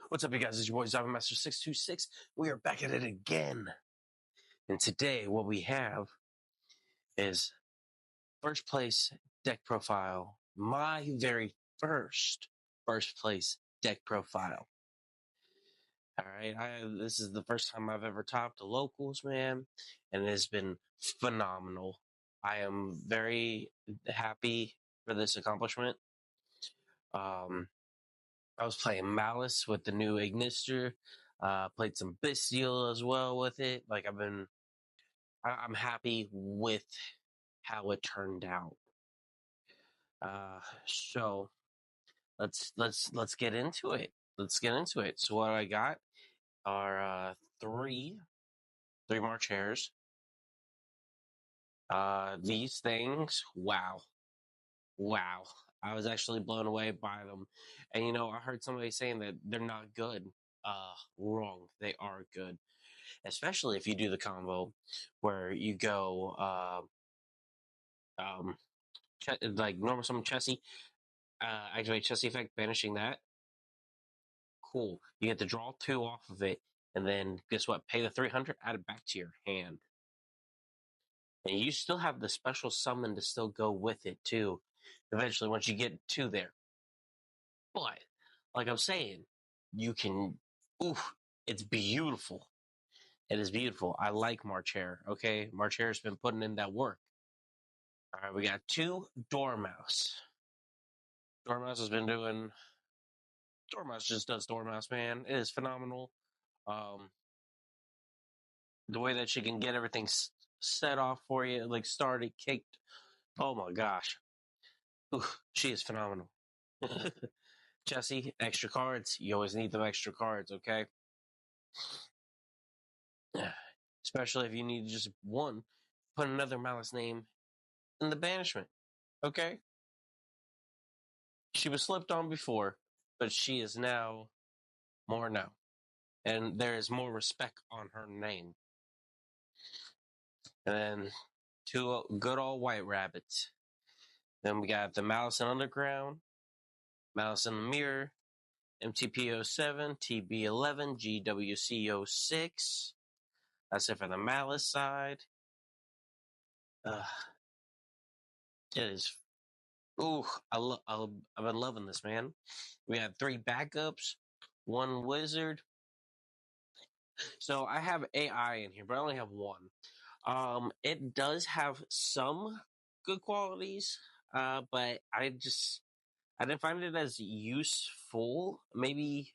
What's up, you guys? It's your boy Zombie Master 626. We are back at it again. And today, what we have is first place deck profile. My very first place deck profile. All right, this is the first time I've ever topped the locals, man, and it has been phenomenal. I am very happy for this accomplishment. I was playing Maliss with the new Ignister. Played some Bestial as well with it. Like I'm happy with how it turned out. So let's get into it. Let's get into it. So what I got are three more chairs. These things, wow. I was actually blown away by them. And I heard somebody saying that they're not good. Wrong. They are good. Especially if you do the combo where you go like normal summon Chessie, activate Chessie effect, banishing that. Cool. You get to draw 2 off of it, and then guess what? Pay the 300, add it back to your hand. And you still have the special summon to still go with it too, eventually once you get to there. But, like I'm saying, you can, it's beautiful. It is beautiful. I like Marchair, okay? Marchair's been putting in that work. All right, we got 2 Dormouse. Dormouse has been doing... Dormouse just does Dormouse, man. It is phenomenal. The way that she can get everything set off for you, like started, kicked. Oh my gosh. She is phenomenal. Chessie, extra cards. You always need them extra cards, okay? Especially if you need just one. Put another Malice name in the banishment, okay? She was slipped on before, but she is now more now. And there is more respect on her name. And then 2 good old white rabbits. Then we got the Malice in Underground, Malice in the Mirror, MTP07, TB11, GWC06. That's it for the Malice side. It is. I've been loving this, man. We had 3 backups, 1 wizard. So I have AI in here, but I only have 1. It does have some good qualities, but I didn't find it as useful. Maybe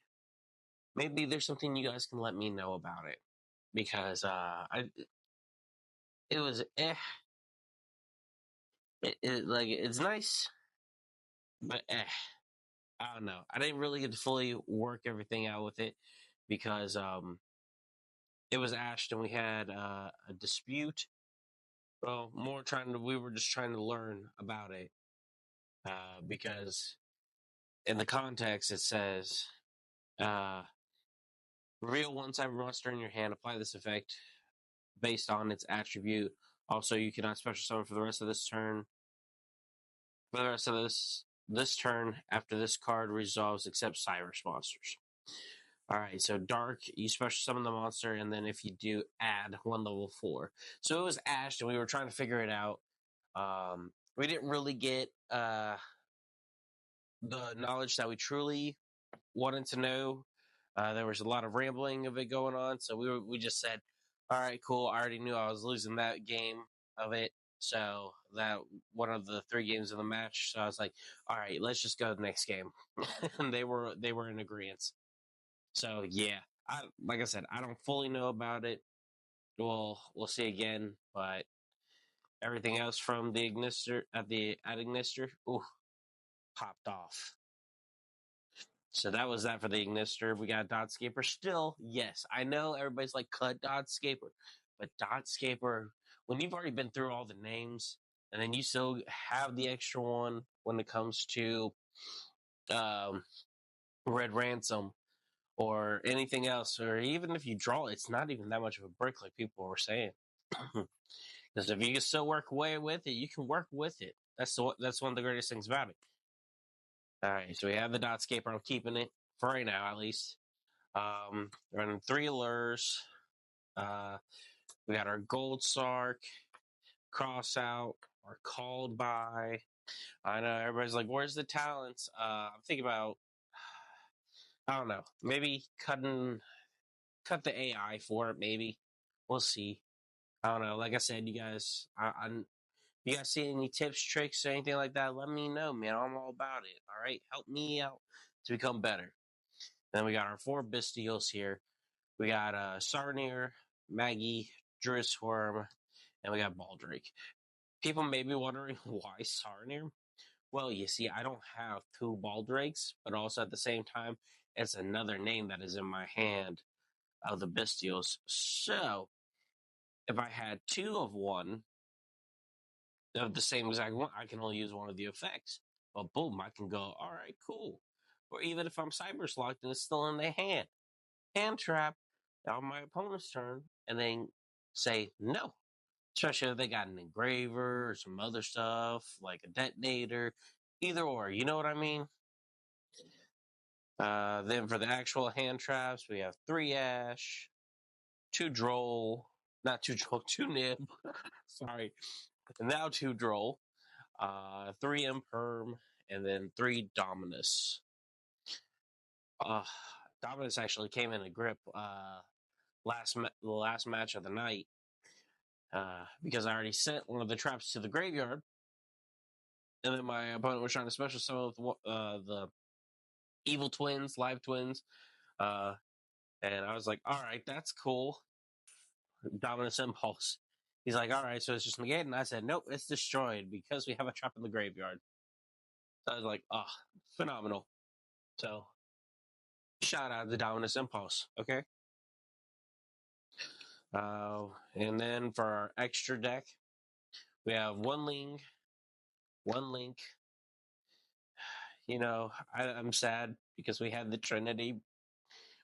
there's something you guys can let me know about it, because it was like it's nice, but I don't know. I didn't really get to fully work everything out with it because it was ashed and we had a dispute. Well, we were just trying to learn about it because in the context it says reveal one cyber monster in your hand, apply this effect based on its attribute. Also, you cannot special summon for the rest of this turn. For the rest of this turn, after this card resolves, except Cyrus monsters. Alright, so Dark, you special summon the monster, and then if you do, add 1 level 4. So it was ashed, and we were trying to figure it out. We didn't really get the knowledge that we truly wanted to know. There was a lot of rambling of it going on, so we just said, alright, cool, I already knew I was losing that game of it. So that one of the 3 games of the match. So I was like, all right, let's just go to the next game. And they were in agreement. So yeah, like I said, I don't fully know about it. We'll see again, but everything else from the Ignister at Ignister, popped off. So that was that for the Ignister. We got Dotscaper. Still, yes, I know everybody's like, cut Dotscaper. But Dotscaper, when you've already been through all the names, and then you still have the extra one when it comes to Red Ransom or anything else, or even if you draw, it's not even that much of a brick like people were saying. Because if you can still work away with it, you can work with it. That's one of the greatest things about it. All right, so we have the Dotscaper. I'm keeping it for right now, at least. Running 3 lures. We got our Gold Sark, Cross Out, or Called By. I know everybody's like, where's the talents? I'm thinking about, I don't know, maybe cut the AI for it, maybe. We'll see. I don't know. Like I said, you guys, you guys see any tips, tricks, or anything like that? Let me know, man. I'm all about it. All right, help me out to become better. Then we got our 4 Bestials here. We got Sarnir, Maggie, Druisworm, and we got Baldrake. People may be wondering why Sarnir. Well, you see, I don't have 2 Baldrakes, but also at the same time, it's another name that is in my hand of the Bestials. So, if I had 2 of one, of the same exact one, I can only use one of the effects. But boom, I can go, all right, cool. Or even if I'm Cyber Locked and it's still in their hand trap on my opponent's turn, and then say no. Especially if they got an engraver or some other stuff, like a detonator, either or, you know what I mean? Then for the actual hand traps, we have 3 Ash, 2 Droll, not 2 Droll, 2 Nib, sorry, now 2 Droll, 3 Imperm, and then 3 Dominus. Dominus actually came in a grip the last match of the night because I already sent one of the traps to the graveyard, and then my opponent was trying to special summon with the evil twins, live twins, and I was like, all right, that's cool. Dominus Impulse. He's like, all right, so it's just negated. And I said, nope, it's destroyed because we have a trap in the graveyard. So I was like, oh, phenomenal. So, shout out to Dominus Impulse, okay? And then for our extra deck, we have one Link. You know, I'm sad because we had the Trinity,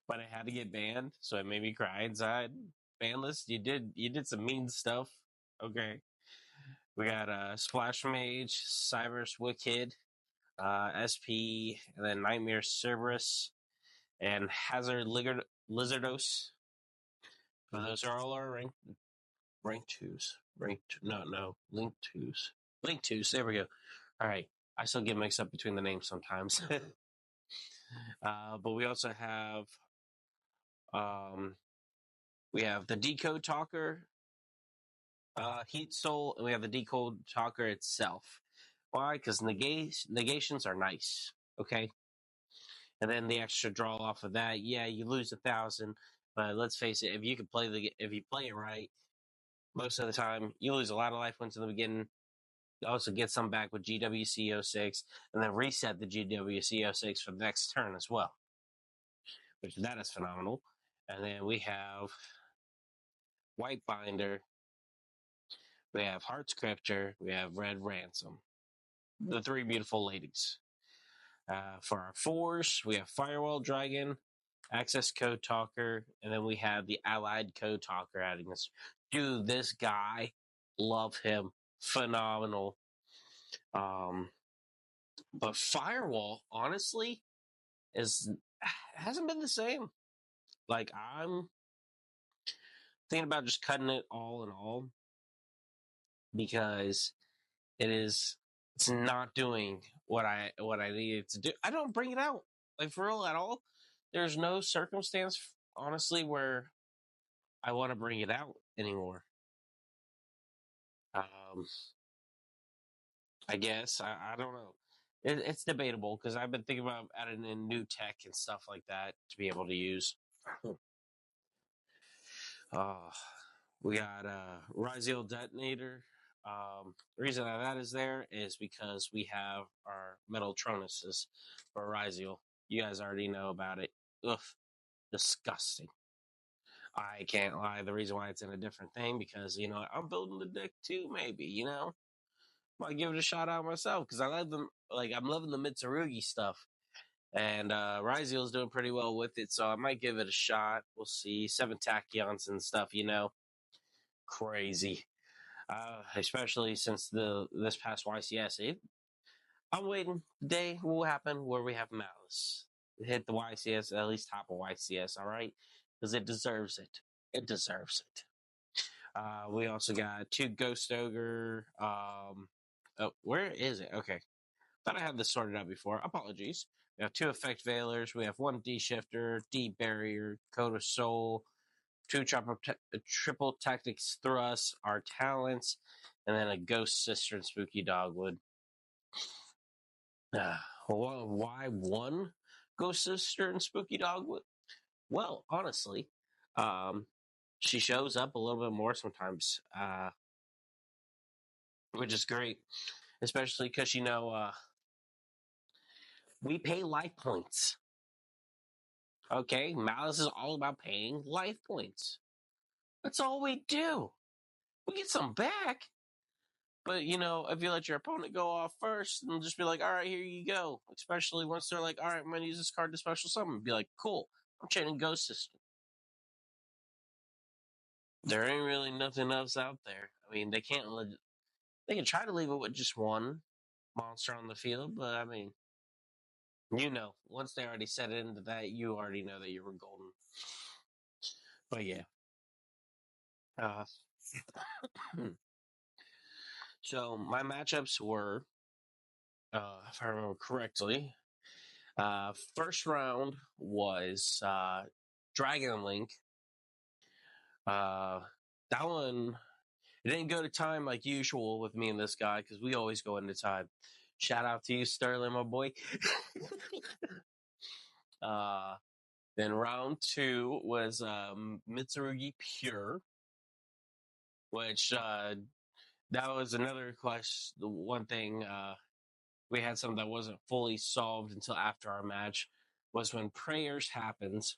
but I had to get banned, so it made me cry inside. Banless, you did some mean stuff. Okay. We got Splash Mage, Cybers Wicked, SP, and then Nightmare Cerberus, and Hazard Lizardos. So those are all our rank twos. Link twos. Link twos. There we go. All right. I still get mixed up between the names sometimes. But we also have we have the Decode Talker, Heat Soul, and we have the Decode Talker itself. Why? Because negations are nice. Okay. And then the extra draw off of that, yeah, you lose 1,000. But let's face it, if you play it right, most of the time you lose a lot of life points in the beginning. You also get some back with GWC06, and then reset the GWC06 for the next turn as well, which that is phenomenal. And then we have White Binder, we have Heart Scripture, we have Red Ransom, the 3 beautiful ladies. For our 4s, we have Firewall Dragon, Access Code Talker, and then we have the Allied Code Talker adding this. Dude, this guy, love him. Phenomenal. But Firewall, honestly, hasn't been the same. Like, I'm thinking about just cutting it all in all because it's not doing what I needed to do. I don't bring it out, like, for real at all. There's no circumstance, honestly, where I want to bring it out anymore. I guess I don't know. It's debatable because I've been thinking about adding in new tech and stuff like that to be able to use. We got Ryziel Detonator. The reason that is there is because we have our Metal Tronuses for Ryziel. You guys already know about it. Ugh, disgusting. I can't lie. The reason why it's in a different thing because I'm building the deck too. Maybe might give it a shot out myself because I love them. Like I'm loving the Mitsurugi stuff, and Ryziel's doing pretty well with it, so I might give it a shot. We'll see. 7 Tachyons and stuff, crazy. Especially since this past YCS, I'm waiting. The day will happen where we have Malice. hit the YCS, at least top of YCS, all right? Because it deserves it. It deserves it. We also got 2 Ghost Ogre. Oh, where is it? Okay. Thought I had this sorted out before. Apologies. We have 2 Effect Veilers. We have 1 D Shifter, D Barrier, Code of Soul, 2 triple Tactics Thrust, our talents, and then a Ghost Sister and Spooky Dogwood. Why 1 Ghost Sister and Spooky Dogwood? Well, honestly, she shows up a little bit more sometimes, which is great, especially because, we pay life points. Okay, Malice is all about paying life points. That's all we do. We get some back, but if you let your opponent go off first and just be like, all right, here you go. Especially once they're like, all right, I'm going to use this card to special summon. Be like, cool, I'm chaining Ghost System. There ain't really nothing else out there. I mean, they can't. They can try to leave it with just 1 monster on the field, but I mean, once they already set into that, you already know that you were golden. But yeah. So my matchups were, if I remember correctly, first round was Dragon Link. That one, it didn't go to time like usual with me and this guy because we always go into time. Shout out to you, Sterling, my boy. Then round 2 was Mitsurugi Pure, which that was another question. The one thing we had something that wasn't fully solved until after our match was when prayers happens,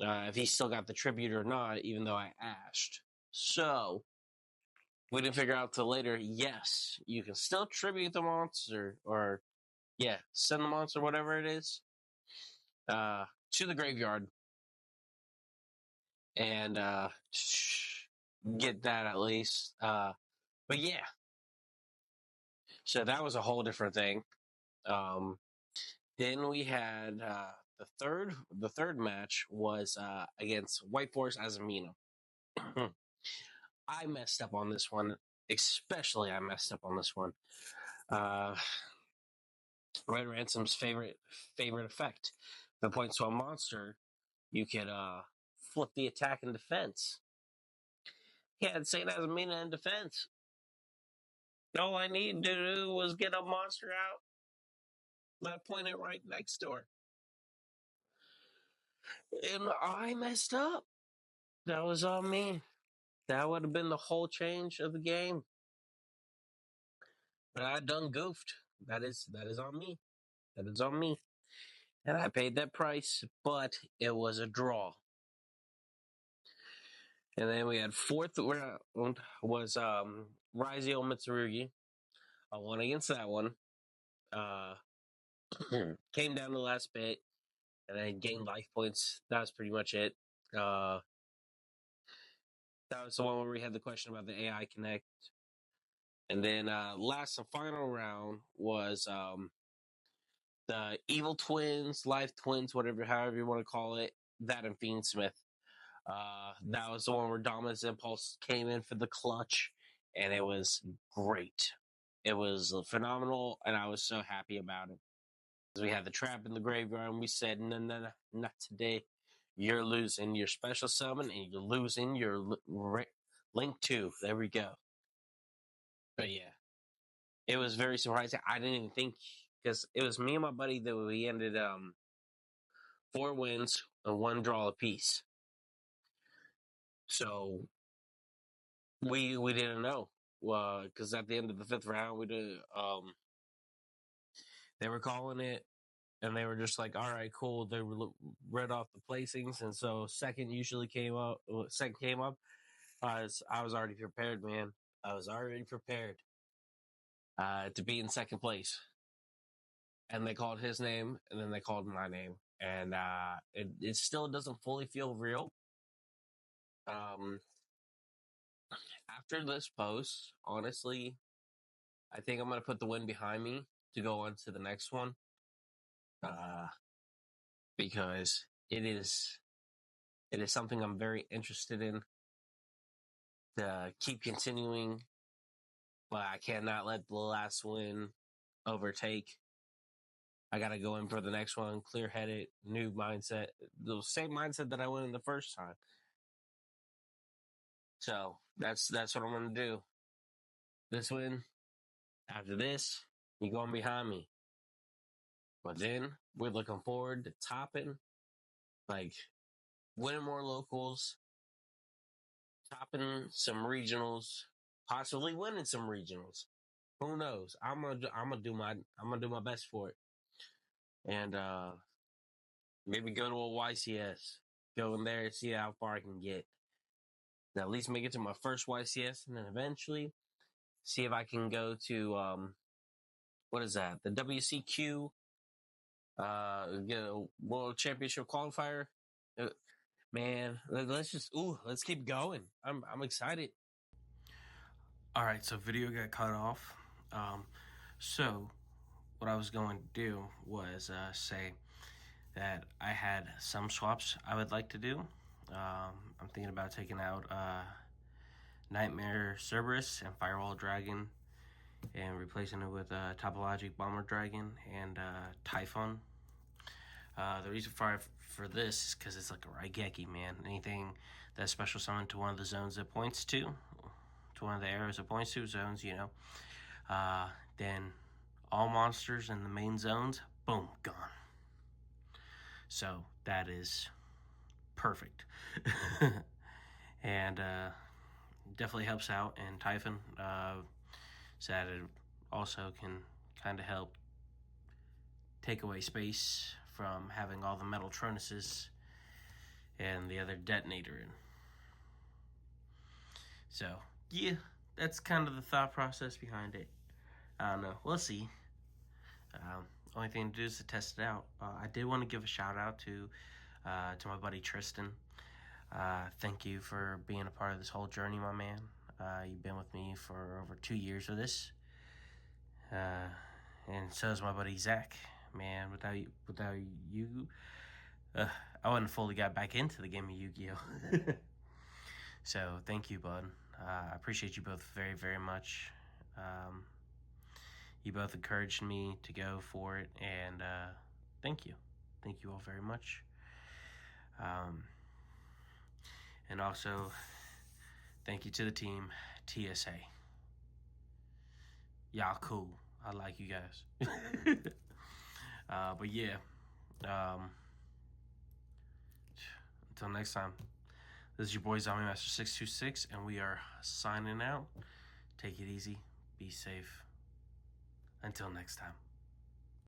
if he still got the tribute or not, even though I asked. So we didn't figure out till later. Yes, you can still tribute the monster, or send the monster, whatever it is, to the graveyard and get that at least. But yeah, so that was a whole different thing. Then we had the third match was against White Force Azamina. I messed up on this one, especially I messed up on this one. Red Ransom's favorite effect. If it points to a monster, you could flip the attack and defense. Yeah, I'd say Azamina in defense. All I needed to do was get a monster out and I point it right next to her. And I messed up. That was on me. That would have been the whole change of the game. But I done goofed. That is on me. That is on me. And I paid that price, but it was a draw. And then we had fourth round was Raizio Mitsurugi. I won against that one. Came down to the last bit, and I gained life points. That was pretty much it. That was the one where we had the question about the AI Connect. And then last and final round was the Evil Twins, Life Twins, however you want to call it, that and Fiendsmith. That was the one where Dominus Impulse came in for the clutch, and it was great. It was phenomenal, and I was so happy about it. Because we had the trap in the graveyard, and we said, no, not today. You're losing your special summon, and you're losing your Link 2. There we go. But yeah, it was very surprising. I didn't even think, because it was me and my buddy that we ended 4 wins and 1 draw apiece. So we didn't know, because at the end of the 5th round, we did they were calling it, and they were just like, all right, cool. They read off the placings, and so second came up. I was already prepared, man. I was already prepared to be in second place. And they called his name, and then they called my name, and it still doesn't fully feel real. After this post, honestly, I think I'm going to put the win behind me to go on to the next one. because it is something I'm very interested in to keep continuing, but I cannot let the last win overtake. I got to go in for the next one, clear-headed, new mindset, the same mindset that I went in the first time. So that's what I'm going to do. This win, after this, you're going behind me. But then we're looking forward to topping, like winning more locals, topping some regionals, possibly winning some regionals. Who knows? I'm gonna do my best for it, and maybe go to a YCS, go in there and see how far I can get. At least make it to my first YCS, and then eventually see if I can go to what is that? The WCQ get a World Championship qualifier. Man, let's keep going. I'm excited. All right, so video got cut off. So what I was going to do was say that I had some swaps I would like to do. I'm thinking about taking out Nightmare Cerberus and Firewall Dragon and replacing it with Topologic Bomber Dragon and Typhon. The reason for this is because it's like a Raigeki, man. Anything that's special summoned to one of the zones it points to one of the arrows it points to, zones, then all monsters in the main zones, boom, gone. So that is perfect. And definitely helps out. And Typhon, so that it also can kind of help take away space from having all the metal Tronuses and the other detonator in. So, yeah, that's kind of the thought process behind it. I don't know. We'll see. Only thing to do is to test it out. I did want to give a shout out to my buddy Tristan. Thank you for being a part of this whole journey, my man. You've been with me for over 2 years of this. And so is my buddy Zach. Man, without you, I wouldn't fully got back into the game of Yu-Gi-Oh. So thank you, bud. I appreciate you both very, very much. You both encouraged me to go for it, and thank you. Thank you all very much. And also, thank you to the team, TSA. Y'all cool. I like you guys. But yeah, until next time, this is your boy Zombie Master 626, and we are signing out. Take it easy. Be safe. Until next time.